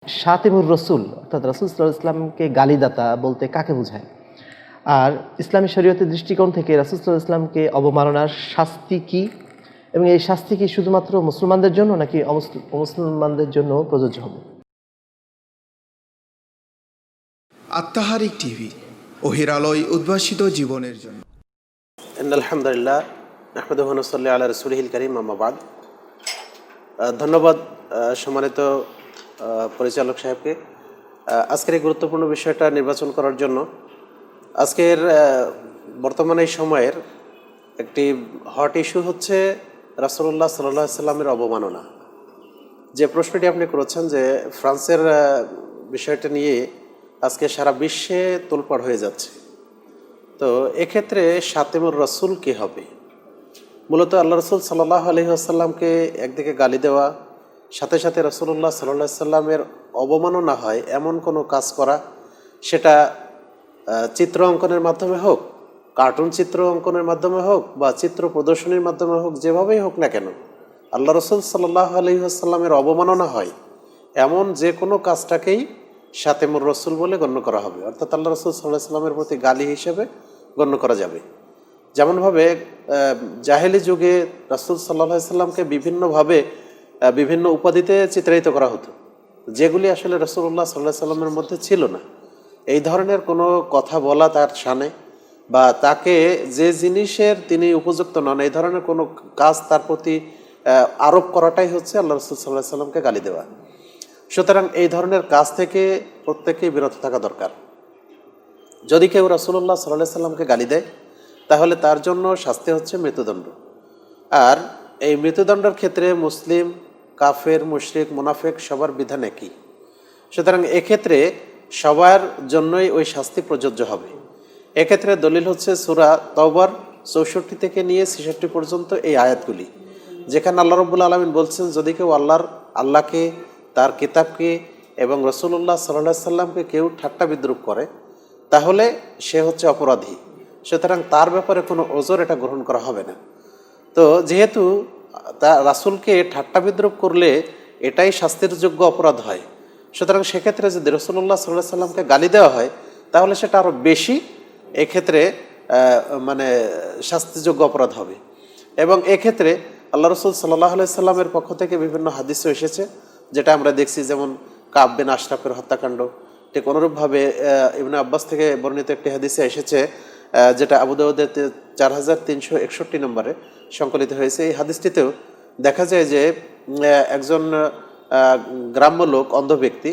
শাতিমুর রসুল অর্থাৎ রাসূল সাল্লাল্লাহু আলাইহি ওয়াসাল্লামকে গালিদাতা বলতে কাকে বোঝায়? আর ইসলামী শরীয়তের দৃষ্টিকোণ থেকে রাসূল সাল্লাল্লাহু আলাইহি ওয়াসাল্লামকে অবমাননার শাস্তি কি, এবং এই শাস্তি কি শুধুমাত্র মুসলমানদের জন্য নাকি অমুসলমানদের জন্য প্রযোজ্য হবে? আত্মাহারিক টিভি, ওহির আলোয় উদ্ভাসিত জীবনের জন্য। আলহামদুলিল্লাহ নাহমাদুহু ওয়া নুসাল্লি আলা রাসূলিহিল কারীম, আম্মা বাদ। ধন্যবাদ সম্মানিত পরিচালক সাহেবকে আজকের এই গুরুত্বপূর্ণ বিষয়টা নির্বাচন করার জন্য। আজকের বর্তমানে এই সময়ের একটি হট ইস্যু হচ্ছে রাসূলুল্লাহ সাল্লাল্লাহু আলাইহি সাল্লামের অবমাননা। যে প্রশ্নটি আপনি করেছেন যে ফ্রান্সের বিষয়টা নিয়ে আজকে সারা বিশ্বে তোলপাড় হয়ে যাচ্ছে, তো এক্ষেত্রে শাতিমুর রসুল কে হবে? মূলত আল্লাহ রসুল সাল্লাল্লাহু আলাইহি ওয়াসাল্লামকে একদিকে গালি দেওয়া, সাথে সাথে রাসূলুল্লাহ সাল্লাল্লাহু আলাইহি সাল্লামের অবমাননা হয় এমন কোনো কাজ করা, সেটা চিত্র অঙ্কনের মাধ্যমে হোক, কার্টুন চিত্র অঙ্কনের মাধ্যমে হোক, বা চিত্র প্রদর্শনীর মাধ্যমে হোক, যেভাবেই হোক না কেন আল্লাহ রসুল সাল্লাল্লাহু আলাইহি ওয়াসাল্লামের অবমাননা হয় এমন যে কোনো কাজটাকেই শাতিমুর রসুল বলে গণ্য করা হবে, অর্থাৎ আল্লাহ রসুল সাল্লাল্লাহু আলাইহি ওয়াসাল্লামের প্রতি গালি হিসেবে গণ্য করা যাবে। যেমনভাবে জাহেলি যুগে রাসূল সাল্লাল্লাহু আলাইহি ওয়াসাল্লামকে বিভিন্নভাবে বিভিন্ন উপাধিতে চিত্রায়িত করা হতো, যেগুলি আসলে রাসূলুল্লাহ সাল্লাল্লাহু আলাইহি ওয়াসাল্লামের মধ্যে ছিল না। এই ধরনের কোনো কথা বলা তার শানে, বা তাকে যে জিনিসের তিনি উপযুক্ত নন এই ধরনের কোনো কাজ তার প্রতি আরোপ করাটাই হচ্ছে আল্লাহ রসুল সাল্লাল্লাহু আলাইহি ওয়াসাল্লামকে গালি দেওয়া। সুতরাং এই ধরনের কাজ থেকে প্রত্যেকেই বিরত থাকা দরকার। যদি কেউ রাসূলুল্লাহ সাল্লাল্লাহু আলাইহি ওয়াসাল্লামকে গালি দেয় তাহলে তার জন্য শাস্তি হচ্ছে মৃত্যুদণ্ড। আর এই মৃত্যুদণ্ডের ক্ষেত্রে মুসলিম, কাফের, মুশরিক, মুনাফিক সবার বিধান একই। সুতরাং এক্ষেত্রে সবার জন্যই ওই শাস্তি প্রযোজ্য হবে। এক্ষেত্রে দলিল হচ্ছে সূরা তাওবার 64 থেকে নিয়ে 66 পর্যন্ত এই আয়াতগুলি, যেখানে আল্লাহ রাব্বুল আলামিন বলছেন যদি কেউ আল্লাহকে, তার কিতাবকে এবং রাসূলুল্লাহ সাল্লাল্লাহু আলাইহি সাল্লামকে কেউ ঠাট্টা বিদ্রূপ করে তাহলে সে হচ্ছে অপরাধী। সুতরাং তার ব্যাপারে কোনো ওজর এটা গ্রহণ করা হবে না। তো যেহেতু তা রাসূলকে ঠাট্টা বিদ্রূপ করলে এটাই শাস্তির যোগ্য অপরাধ হয়, সুতরাং সেক্ষেত্রে যদি রাসূলুল্লাহ সাল্লাল্লাহু আলাইহি সাল্লামকে গালি দেওয়া হয় তাহলে সেটা আরও বেশি এক্ষেত্রে শাস্তিযোগ্য অপরাধ হবে। এবং এক্ষেত্রে আল্লাহ রসুল সাল্লাল্লাহু আলাইহি সাল্লামের পক্ষ থেকে বিভিন্ন হাদিসও এসেছে, যেটা আমরা দেখছি, যেমন কাব বিন আশরাফের হত্যাকাণ্ড। ঠিক অনুরূপভাবে ইবনে আব্বাস থেকে বর্ণিত একটি হাদিসে এসেছে, যেটা আবু দাউদের 4361 নম্বরে সংকলিত হয়েছে। এই হাদিসটিতেও দেখা যায় যে একজন গ্রাম্য লোক, অন্ধ ব্যক্তি,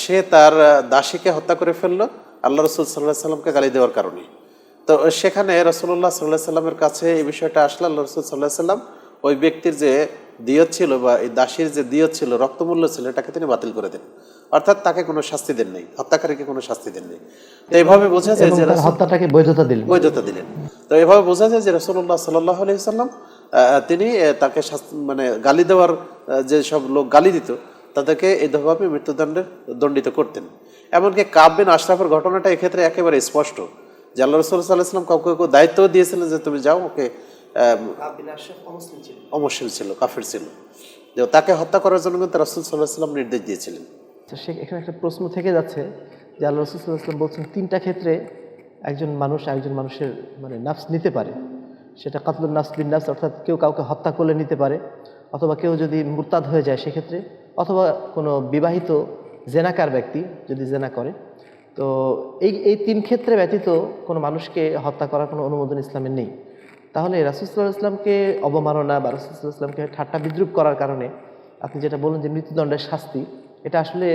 সে তার দাসীকে হত্যা করে ফেললো আল্লাহ রসুল সাল্লাল্লাহু আলাইহি সাল্লামকে গালি দেওয়ার কারণে। তো সেখানে রাসূলুল্লাহ সাল্লাল্লাহু আলাইহি সাল্লামের কাছে এই বিষয়টা আসলে আল্লাহ রসুল সাল্লাল্লাহু আলাইহি সাল্লাম ওই ব্যক্তির যে দিয়ত ছিল, বা এই দাসীর যে দিয়ত ছিল, রক্তমূল্য ছিল, এটাকে তিনি বাতিল করে দেন। অর্থাৎ তাকে কোনো শাস্তি দেন নাই, হত্যাকারীকে কোনো শাস্তি দেন নাই। তো এইভাবে বোঝা যায় যে হত্যাটাকে বৈধতা দিলেন। তো এভাবে বোঝা যায় যে রাসূলুল্লাহ সাল্লাল্লাহু আলাইহি সাল্লাম তিনি তাকে গালি দেওয়ার যে সব লোক গালি দিত তাদেরকে এইভাবে মৃত্যুদণ্ডের দণ্ডিত করতেন। এমনকি কাব বিন আশরাফের ঘটনাটা এক্ষেত্রে একেবারে স্পষ্ট, যে আল্লাহ রাসূল সাল্লাল্লাহু আলাইহি সাল্লাম কাউকে দায়িত্ব দিয়েছিলেন যে তুমি যাও, ওকে অমুসলিম ছিল, কাফের ছিল, যে তাকে হত্যা করার জন্য কিন্তু রাসূল সাল্লাল্লাহু আলাইহি সাল্লাম নির্দেশ দিয়েছিলেন। এখানে একটা প্রশ্ন থেকে যাচ্ছে যে আল্লাহ রাসূল সাল্লাল্লাহু আলাইহি ওয়াসাল্লাম বলছেন তিনটা ক্ষেত্রে একজন মানুষের নাফস নিতে পারে। সেটা কাতলুন নাফস বিন নাফস, অর্থাৎ কেউ কাউকে হত্যা করলে নিতে পারে, অথবা কেউ যদি মুরতাদ হয়ে যায় সেক্ষেত্রে, অথবা কোনো বিবাহিত জেনাকার ব্যক্তি যদি জেনা করে। তো এই তিন ক্ষেত্রে ব্যতীত কোনো মানুষকে হত্যা করার কোনো অনুমোদন ইসলামের নেই। তাহলে রাসূল সাল্লাল্লাহু আলাইহি ওয়াসাল্লামকে অবমাননা বা রাসূল সাল্লাল্লাহু আলাইহি ওয়াসাল্লামকে ঠাট্টা বিদ্রূপ করার কারণে আপনি যেটা বললেন যে মৃত্যুদণ্ডের শাস্তি, এটা আসলে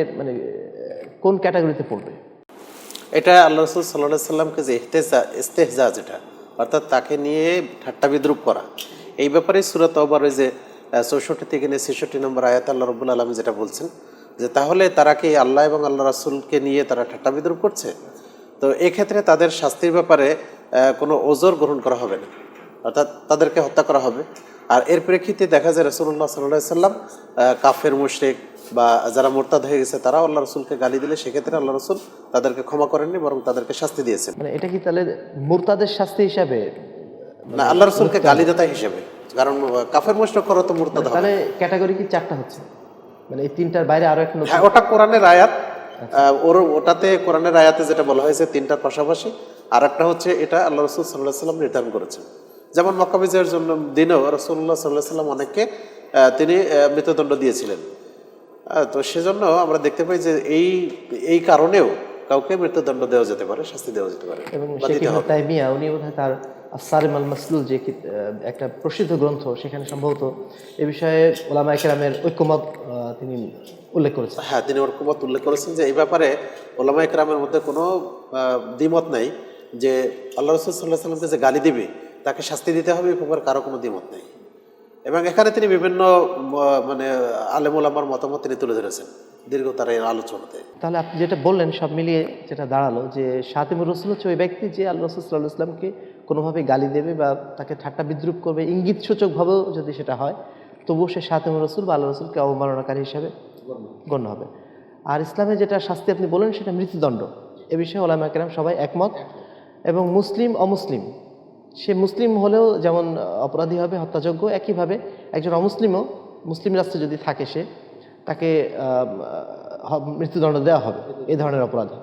কোন ক্যাটাগরিতে পড়বে? এটা আল্লাহ রাসূল সাল্লাল্লাহু আলাইহি সাল্লামকে যে ইস্তেহজা, যেটা অর্থাৎ তাকে নিয়ে ঠাট্টা বিদ্রূপ করা, এই ব্যাপারে সূরা তাওবার যে 64 থেকে 66 নম্বর আয়াত আল্লাহ রাব্বুল আলামিন যেটা বলছেন, যে তাহলে তারা কি আল্লাহ এবং আল্লাহ রাসূলকে নিয়ে তারা ঠাট্টা বিদ্রূপ করছে, তো এক্ষেত্রে তাদের শাস্তির ব্যাপারে কোনো ওজর গ্রহণ করা হবে না, অর্থাৎ তাদেরকে হত্যা করা হবে। আর এর প্রেক্ষিতে দেখা যায় রাসূলুল্লাহ সাল্লাল্লাহু আলাইহি সাল্লাম কাফের, মুশরিক বা যারা মুরতাদ হয়ে গেছে তারাও আল্লাহ রাসূলকে গালি দিলে সেক্ষেত্রে আল্লাহ রাসূল তাদেরকে ক্ষমা করেননি, বরং তাদেরকে শাস্তি দিয়েছেন। এটা কি তাহলে মুরতাদের শাস্তি হিসাবে না, আল্লাহ রাসূলকে গালিদাতা হিসেবে, কারণ কাফের মুশরিক করা তো মুরতাদ হবে। তাহলে ক্যাটাগরি কি চারটা হচ্ছে? মানে এই তিনটার বাইরে আরো একটা হ্যাঁ, ওটা কোরআনের আয়াত। ওটাতে কোরআনের আয়াতে যেটা বলা হয়েছে তিনটার পাশাপাশি আর একটা হচ্ছে এটা আল্লাহ রসুল সাল্লাহ সাল্লাম নির্ধারণ করেছেন। যেমন মক্কা বিজয়ের জন্য দিনেও রসুল্লাহ সাল্লাহ সাল্লাম অনেককে তিনি মৃত্যুদণ্ড দিয়েছিলেন। তো সেজন্য আমরা দেখতে পাই যে এই কারণেও কাউকে মৃত্যুদণ্ড দেওয়া যেতে পারে, শাস্তি দেওয়া যেতে পারে। এবং শেখ ইবনে তাইমিয়া উনি বোধহয় তার আস-সারিম আল মাসলুল যে একটা প্রসিদ্ধ গ্রন্থ, সেখানে সম্ভবত এ বিষয়ে ওলামায়ে কেরামের ঐক্যমত তিনি উল্লেখ করেছেন। হ্যাঁ, তিনি ঐক্যমত উল্লেখ করেছেন যে এই ব্যাপারে ওলামায়ে কেরামের মধ্যে কোনো দ্বিমত নাই যে আল্লাহ রসুল সাল্লাহ সাল্লামকে যে গালি দিবে তাকে শাস্তি দিতে হবে, এই ব্যাপারে কারো কোনো দ্বিমত নেই। এবং এখানে তিনি বিভিন্ন মানে আলেম ওলামার মতামত তিনি তুলে ধরেছেন দীর্ঘ তার এই আলোচনাতে। তাহলে আপনি যেটা বললেন সব মিলিয়ে যেটা দাঁড়ালো যে শাতিমুর রসুল হচ্ছে ওই ব্যক্তি যে আল্লাহ রসুল সাল্লাহ ইসলামকে কোনোভাবে গালি দেবে বা তাকে ঠাট্টা বিদ্রুপ করবে, ইঙ্গিত সূচকভাবেও যদি সেটা হয়, তবুও সে শাতিমুর রসুল বা আল্লাহ রসুলকে অবমাননাকারী হিসাবে গণ্য হবে। আর ইসলামে যেটা শাস্তি আপনি বলেন সেটা মৃত্যুদণ্ড। এ বিষয়ে ওলামায়ে কেরাম সবাই একমত। এবং মুসলিম অমুসলিম, সে মুসলিম হলেও যেমন অপরাধী হবে, হত্যাযোগ্য, একইভাবে একজন অমুসলিমও মুসলিম রাষ্ট্রে যদি থাকে সে তাকে মৃত্যুদণ্ড দেওয়া হবে এই ধরনের অপরাধে।